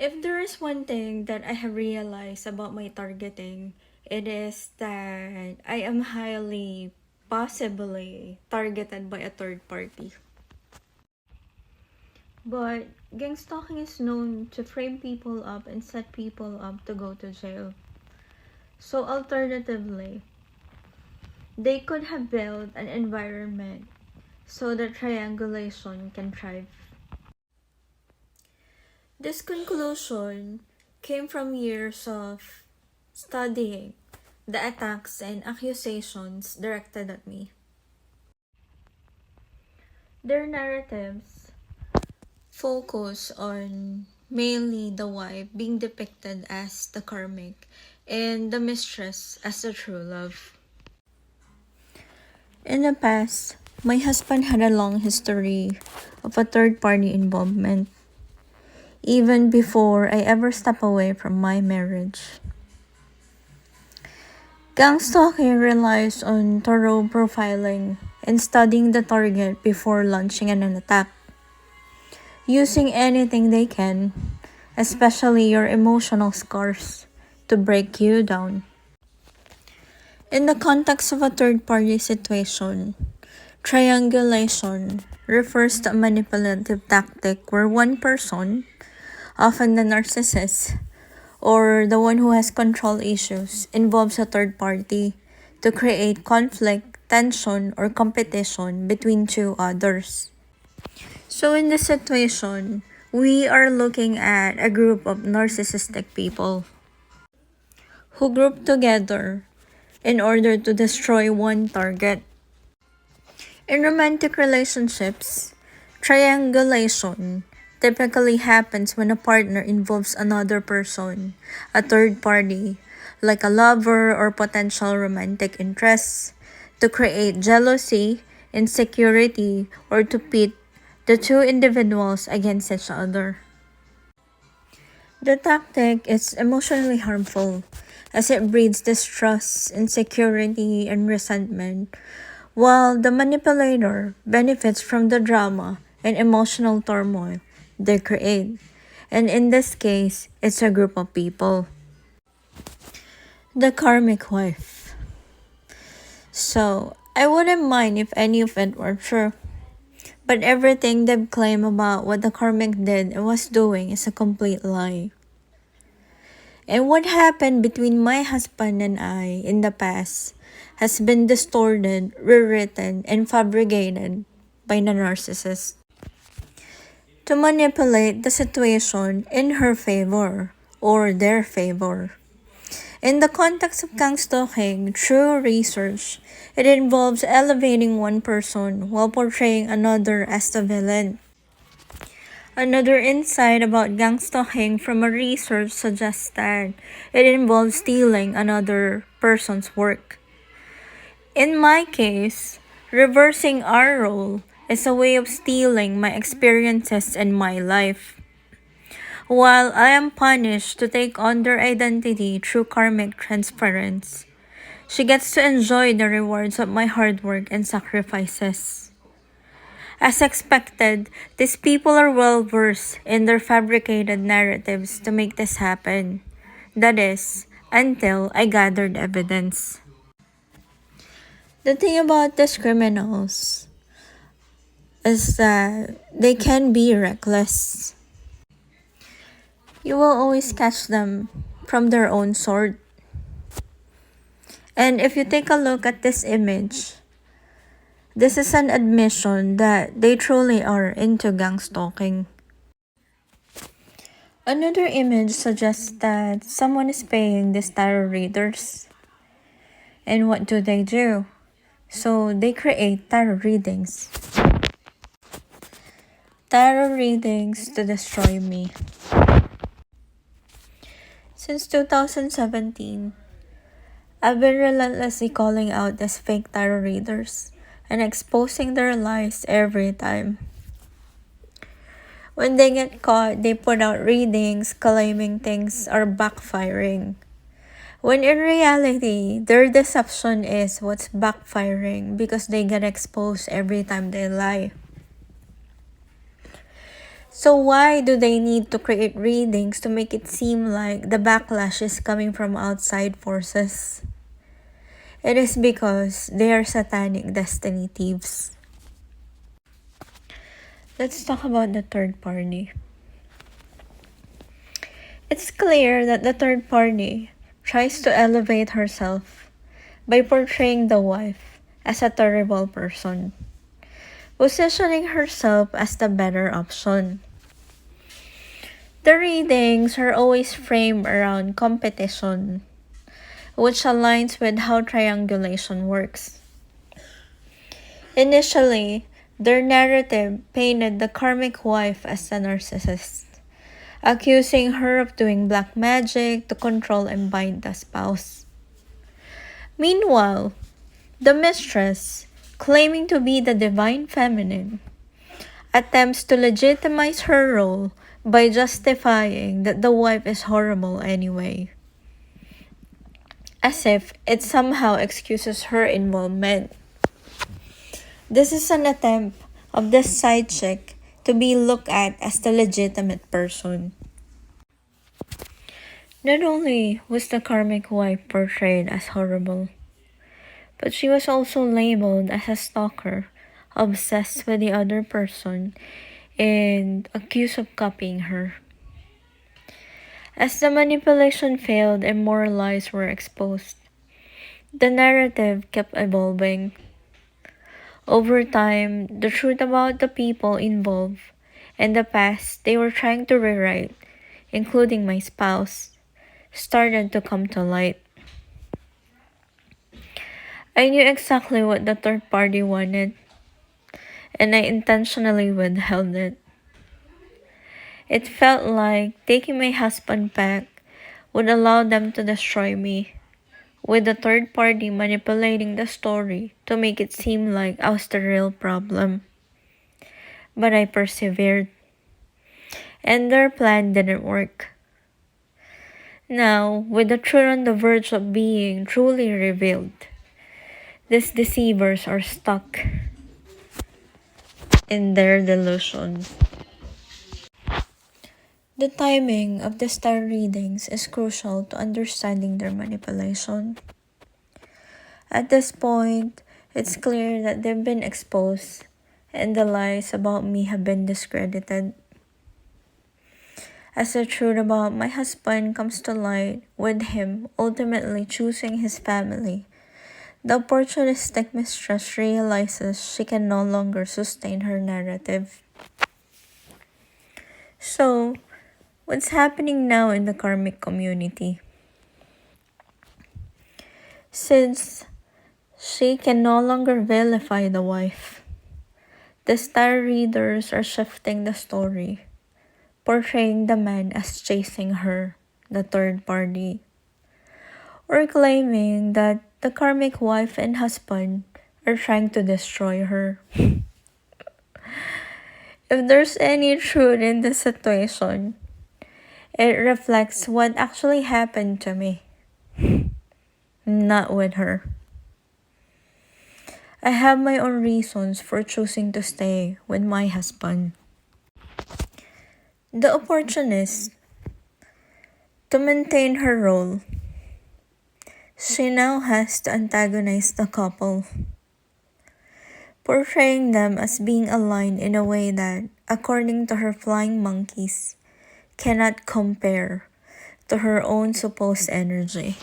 If there is one thing that I have realized about my targeting, it is that I am highly possibly targeted by a third party. But gang stalking is known to frame people up and set people up to go to jail. So alternatively, they could have built an environment so that triangulation can thrive. This conclusion came from years of studying the attacks and accusations directed at me. Their narratives focus on mainly the wife being depicted as the karmic and the mistress as the true love. In the past, my husband had a long history of a third-party involvement, even before I ever stepped away from my marriage. Gang stalking relies on thorough profiling and studying the target before launching an attack, using anything they can, especially your emotional scars, to break you down. In the context of a third-party situation, triangulation refers to a manipulative tactic where one person, often the narcissist, or the one who has control issues, involves a third party to create conflict, tension, or competition between two others. So in this situation, we are looking at a group of narcissistic people who group together in order to destroy one target. In romantic relationships, triangulation typically happens when a partner involves another person, a third party, like a lover or potential romantic interests, to create jealousy, insecurity, or to pit the two individuals against each other. The tactic is emotionally harmful as it breeds distrust, insecurity, and resentment, while the manipulator benefits from the drama and emotional turmoil they create. And in this case, it's a group of people. The karmic wife. So, I wouldn't mind if any of it were true. But everything they've claimed about what the karmic did and was doing is a complete lie. And what happened between my husband and I in the past has been distorted, rewritten, and fabricated by the narcissist to manipulate the situation in her favor or their favor. In the context of gang stalking, through research, it involves elevating one person while portraying another as the villain. Another insight about gang stalking from a research suggests that it involves stealing another person's work. In my case, reversing our role is a way of stealing my experiences in my life. While I am punished to take on their identity through karmic transference, she gets to enjoy the rewards of my hard work and sacrifices. As expected, these people are well versed in their fabricated narratives to make this happen. That is, until I gathered evidence. The thing about these criminals is that they can be reckless. You will always catch them from their own sword. And if you take a look at this image, this is an admission that they truly are into gang stalking. Another image suggests that someone is paying these tarot readers. And what do? So they create tarot readings. Tarot readings to destroy me. Since 2017, I've been relentlessly calling out these fake tarot readers and exposing their lies every time. When they get caught, they put out readings claiming things are backfiring. When in reality, their deception is what's backfiring because they get exposed every time they lie. So why do they need to create readings to make it seem like the backlash is coming from outside forces? It is because they are satanic destiny thieves. Let's talk about the third party. It's clear that the third party tries to elevate herself by portraying the wife as a terrible person, positioning herself as the better option. The readings are always framed around competition, which aligns with how triangulation works. Initially, their narrative painted the karmic wife as a narcissist, accusing her of doing black magic to control and bind the spouse. Meanwhile, the mistress, claiming to be the divine feminine, attempts to legitimize her role by justifying that the wife is horrible anyway, as if it somehow excuses her involvement. This is an attempt of the side chick to be looked at as the legitimate person. Not only was the karmic wife portrayed as horrible, but she was also labeled as a stalker, obsessed with the other person, and accused of copying her. As the manipulation failed and more lies were exposed, the narrative kept evolving. Over time, the truth about the people involved and the past they were trying to rewrite, including my spouse, started to come to light. I knew exactly what the third party wanted, and I intentionally withheld it. It felt like taking my husband back would allow them to destroy me, with the third party manipulating the story to make it seem like I was the real problem. But I persevered, and their plan didn't work. Now, with the truth on the verge of being truly revealed, these deceivers are stuck in their delusion. The timing of the star readings is crucial to understanding their manipulation. At this point, it's clear that they've been exposed and the lies about me have been discredited. As the truth about my husband comes to light, with him ultimately choosing his family, the opportunistic mistress realizes she can no longer sustain her narrative. So, what's happening now in the karmic community? Since she can no longer vilify the wife, the star readers are shifting the story, portraying the man as chasing her, the third party, or claiming that the karmic wife and husband are trying to destroy her. If there's any truth in this situation, it reflects what actually happened to me, not with her. I have my own reasons for choosing to stay with my husband. The opportunist, to maintain her role, she now has to antagonize the couple, portraying them as being aligned in a way that, according to her flying monkeys, cannot compare to her own supposed energy.